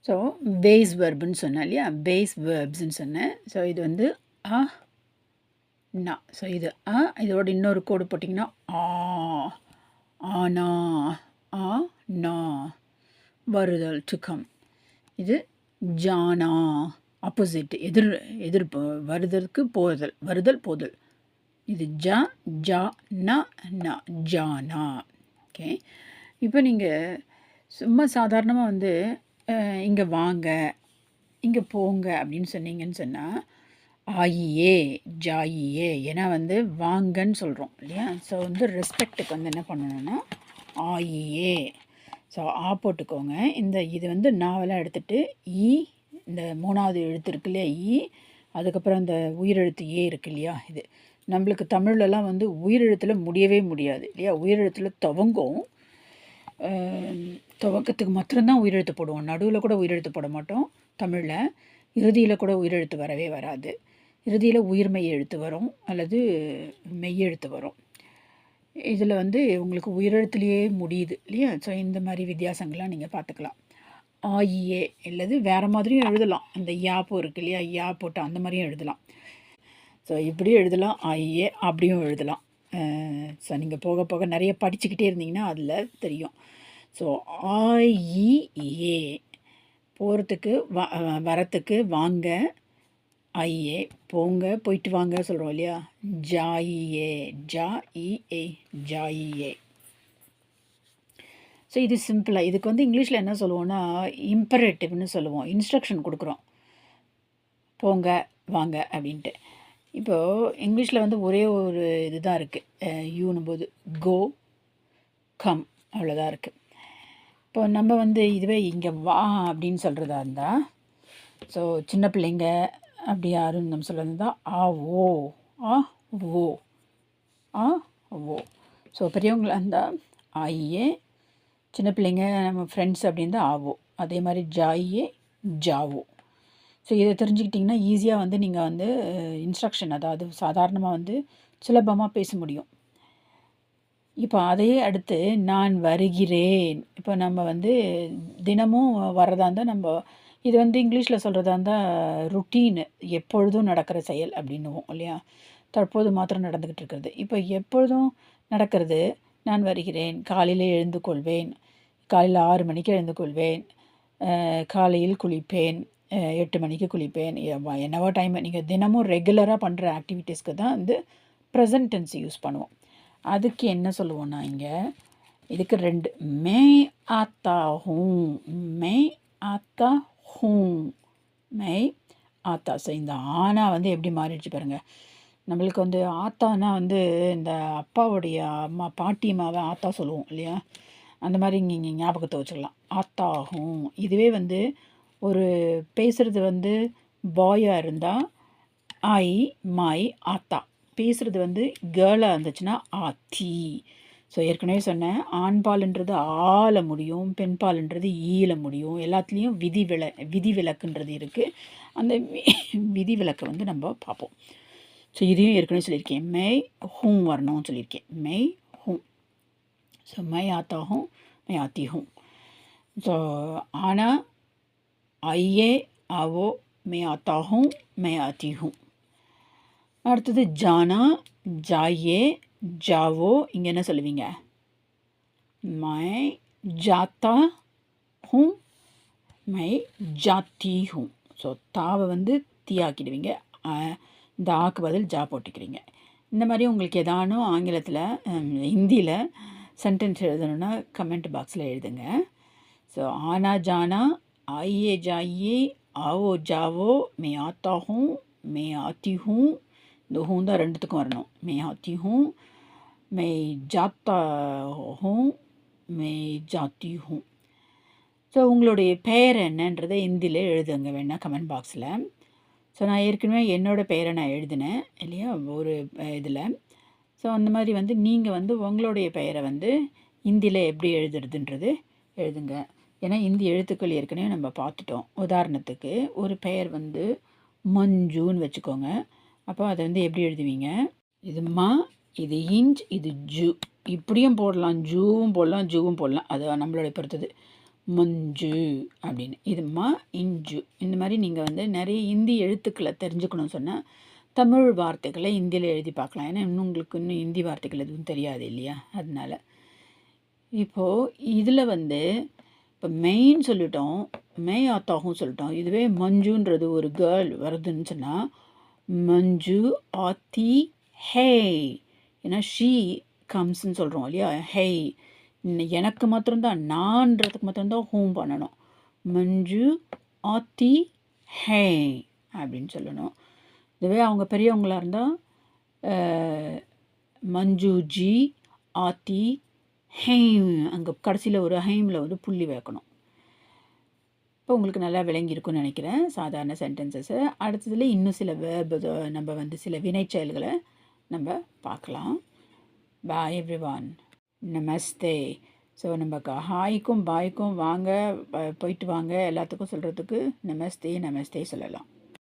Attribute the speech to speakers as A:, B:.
A: So base வெர்புன்னு சொன்னேன் இல்லையா, base வேர்ப்ஸ்ன்னு சொன்னேன். ஸோ இது வந்து அ நா. ஸோ இது இதோட இன்னொரு கோடு போட்டிங்கன்னா ஆ, ஆனா, ஆ நா, வருதல் டு கம். இது ஜானா, ஆப்போசிட், எதிர் வருதலுக்கு போதல், வருதல் போதல். இது ஜா, ஜா, நா, நா, ஜானா. ஓகே. இப்போ நீங்கள் சும்மா சாதாரணமாக வந்து இங்கே வாங்க, இங்கே போங்க அப்படின்னு சொன்னீங்கன்னு சொன்னால் ஆயியே, ஜாயியே. ஏன்னா வந்து வாங்கன்னு சொல்கிறோம் இல்லையா. ஸோ வந்து ரெஸ்பெக்டுக்கு வந்து என்ன பண்ணணும்னா ஆயியே. ஸோ போட்டுக்கோங்க. இது வந்து நாவெல்லாம் எடுத்துகிட்டு இந்த 3வது எழுத்து இருக்கு இல்லையா, அதுக்கப்புறம் அந்த உயிரெழுத்து இருக்கு இல்லையா. இது நம்மளுக்கு தமிழ்லலாம் வந்து உயிரெழுத்தில் முடியவே முடியாது இல்லையா. உயிரெழுத்தில் துவங்கும், துவக்கத்துக்கு மாத்திரம்தான் உயிரெழுத்து போடுவோம். நடுவில் கூட உயிரெழுத்து போட மாட்டோம் தமிழில். இறுதியில் கூட உயிரெழுத்து வரவே வராது. இறுதியில் உயிர்மெய் எழுத்து வரும் அல்லது மெய்யெழுத்து வரும். இதில் வந்து உங்களுக்கு உயிரெழுத்துலேயே முடியுது இல்லையா. ஸோ இந்த மாதிரி வித்தியாசங்கள்லாம் நீங்கள் பார்த்துக்கலாம். ஆயியே இல்லது வேறு மாதிரியும் எழுதலாம். இந்த யாப்பு இருக்கு இல்லையா, யா போட்டு அந்த மாதிரியும் எழுதலாம். ஸோ இப்படியும் எழுதலாம், ஆயியே அப்படியும் எழுதலாம். ஸோ நீங்கள் போக போக நிறைய படிச்சுக்கிட்டே இருந்தீங்கன்னா அதில் தெரியும். ஸோ ஆயியே போகிறதுக்கு வரத்துக்கு வாங்க, ஐயே போங்க, போயிட்டு வாங்க சொல்கிறோம் இல்லையா. ஜாயியே, ஜா இ ஜாயியே. ஸோ இது சிம்பிளாக. இதுக்கு வந்து இங்கிலீஷில் என்ன சொல்லுவோன்னா இம்பரேட்டிவ்னு சொல்லுவோம். இன்ஸ்ட்ரக்ஷன் கொடுக்குறோம், போங்க வாங்க அப்படின்ட்டு. இப்போது இங்கிலீஷில் வந்து ஒரே ஒரு இதுதான் இருக்குது, யூனும் போது கோ, கம், அவ்வளோதான் இருக்குது. இப்போ நம்ம வந்து இதுவே இங்கே வா அப்படின்னு சொல்கிறதா இருந்தால், ஸோ சின்ன பிள்ளைங்க அப்படி யாரும் நம்ம சொல்கிறது தான் ஆ ஓ, ஆ ஓ, ஆ ஓ. ஸோ பெரியவங்களாக இருந்தால் ஆயியே, சின்ன பிள்ளைங்க நம்ம ஃப்ரெண்ட்ஸ் அப்படின்னு தான் ஆவோ. அதே மாதிரி ஜாயியே, ஜாவோ. ஸோ இதை தெரிஞ்சுக்கிட்டிங்கன்னா ஈஸியாக வந்து நீங்கள் வந்து இன்ஸ்ட்ரக்ஷன், அதாவது சாதாரணமாக வந்து சுலபமாக பேச முடியும். இப்போ அதையே அடுத்து நான் வருகிறேன். இப்போ நம்ம வந்து தினமும் வர்றதா இருந்தால் நம்ம இது வந்து இங்கிலீஷில் சொல்கிறதா இருந்தால் ருட்டீனு, எப்பொழுதும் நடக்கிற செயல் அப்படின்னுவோம் இல்லையா. தற்போது மாத்திரம் நடந்துக்கிட்டு இருக்கிறது. இப்போ எப்பொழுதும் நடக்கிறது நான் வருகிறேன். காலையில் எழுந்து கொள்வேன், காலையில் 6 மணிக்கு எழுந்து கொள்வேன், காலையில் குளிப்பேன், 8 மணிக்கு குளிப்பேன். என்னவோ டைம் நீங்கள் தினமும் ரெகுலராக பண்ணுற ஆக்டிவிட்டீஸ்க்கு தான் வந்து ப்ரெசன்ட் டென்ஸ் யூஸ் பண்ணுவோம். அதுக்கு என்ன சொல்லுவோன்னா இங்கே இதுக்கு 2 மே ஆத்தா ஹூம், மே ஆத்தா ஹூம், மே ஆத்தா. ஸோ இந்த ஆனா வந்து எப்படி மாறிடுச்சு பாருங்கள். நம்மளுக்கு வந்து ஆத்தானா வந்து இந்த அப்பாவுடைய அம்மா, பாட்டி அம்மாவை ஆத்தா சொல்லுவோம் இல்லையா. அந்த மாதிரி இங்கே ஞாபகத்தை வச்சுக்கலாம், ஆத்தாகும். இதுவே வந்து ஒரு பேசுகிறது வந்து பாயாக இருந்தால் ஐ, மை, ஆத்தா. பேசுகிறது வந்து கேர்ளாக இருந்துச்சுன்னா ஆத்தி. ஸோ ஏற்கனவே சொன்னேன், ஆண்பால்ன்றது ஆல முடியும், பெண்பால்ன்றது ஈல முடியும். எல்லாத்துலேயும் விதிவிலக்குன்றது இருக்குது. அந்த விதிவிலக்கை வந்து நம்ம பார்ப்போம். ஸோ இதையும் ஏற்கனவே சொல்லியிருக்கேன், மை ஹூம் வரணும்னு சொல்லியிருக்கேன், மை ஹூம். ஸோ மை ஆத்தா ஹூம், மை ஆத்தி ஹூம். ஸோ ஆனால் ஐயே, ஆவோ, மை ஆத்தா ஹூம், மை ஆத்தி ஹூம். அடுத்தது ஜானா, ஜாயே, ஜாவோ. இங்கே என்ன சொல்லுவீங்க, மை ஜாத்தா ஹூம், மை ஜாத்தி ஹூம். ஸோ தாவை வந்து தீயாக்கிடுவீங்க, இந்த ஆக்கு பதில் ஜா போட்டுக்கிறீங்க. இந்த மாதிரி உங்களுக்கு ஏதானும் ஆங்கிலத்தில் ஹிந்தியில் சென்டென்ஸ் எழுதணுன்னா கமெண்ட் பாக்ஸில் எழுதுங்க. ஸோ ஆனா ஜானா, ஆइए जाइए, आओ जाओ, मैं आता हूँ, मैं आती हूँ. இந்த ஹூம் தான் ரெண்டுத்துக்கும் வரணும். मैं आती हूँ, मैं जाता हूँ, मैं जाती हूँ. ஸோ உங்களுடைய பெயர் என்னன்றதை ஹிந்தியில் எழுதுங்க வேணால் கமெண்ட் பாக்ஸில். ஸோ நான் ஏற்கனவே என்னோடய பெயரை நான் எழுதினேன் இல்லையா ஒரு இதில். ஸோ அந்த மாதிரி வந்து நீங்கள் வந்து உங்களுடைய பெயரை வந்து ஹிந்தியில் எப்படி எழுதுறதுன்றது எழுதுங்க. ஏன்னா இந்தி எழுத்துக்கள் ஏற்கனவே நம்ம பார்த்துட்டோம். உதாரணத்துக்கு ஒரு பெயர் வந்து மஞ்சுன்னு வச்சுக்கோங்க. அப்போ அதை வந்து எப்படி எழுதுவீங்க, இது மா, இது இஞ்ச், இது ஜூ. இப்படியும் போடலாம், ஜூவும் போடலாம், ஜூவும் போடலாம். அது நம்மளுடைய பொறுத்தது. மஞ்சு அப்படின்னு. இது இஞ்சு. இந்த மாதிரி நீங்கள் வந்து நிறைய இந்தி எழுத்துக்களை தெரிஞ்சுக்கணும்னு சொன்னால் தமிழ் வார்த்தைகளை இந்தியில் எழுதி பார்க்கலாம். ஏன்னா இன்னும் உங்களுக்கு இன்னும் இந்தி வார்த்தைகள் எதுவும் தெரியாது இல்லையா? அதனால இப்போது இதில் வந்து இப்போ மெயின் சொல்லிட்டோம், மே ஆத்தாகும் சொல்லிட்டோம். இதுவே மஞ்சுன்றது ஒரு கேர்ள் வருதுன்னு சொன்னால் மஞ்சு ஆத்தி ஹே. ஏன்னா ஷீ கம்ஸ்ன்னு சொல்கிறோம் இல்லையா? ஹே எனக்கு மாத்திரம்தான், நான்றதுக்கு மாத்திரம்தான் ஹோம் பண்ணணும். மஞ்சு ஆத்தி ஹே அப்படின்னு சொல்லணும். இதுவே அவங்க பெரியவங்களாக இருந்தால் மஞ்சு ஜி ஆத்தி ஹெய்ம், அங்கே கடைசியில் ஒரு ஹெய்மில் வந்து புள்ளி வைக்கணும். இப்போ உங்களுக்கு நல்லா விளங்கியிருக்குன்னு நினைக்கிறேன் சாதாரண சென்டென்சஸ்ஸு. அடுத்ததில் இன்னும் சில வேர்பு நம்ம வந்து சில வினைச்செயல்களை நம்ம பார்க்கலாம். பாய் எவ்ரிவான், நமஸ்தே. ஸோ நம்ம ஹாய்க்கும் பாய்க்கும் வாங்க, போயிட்டு வாங்க எல்லாத்துக்கும் சொல்கிறதுக்கு நமஸ்தே நமஸ்தே சொல்லலாம்.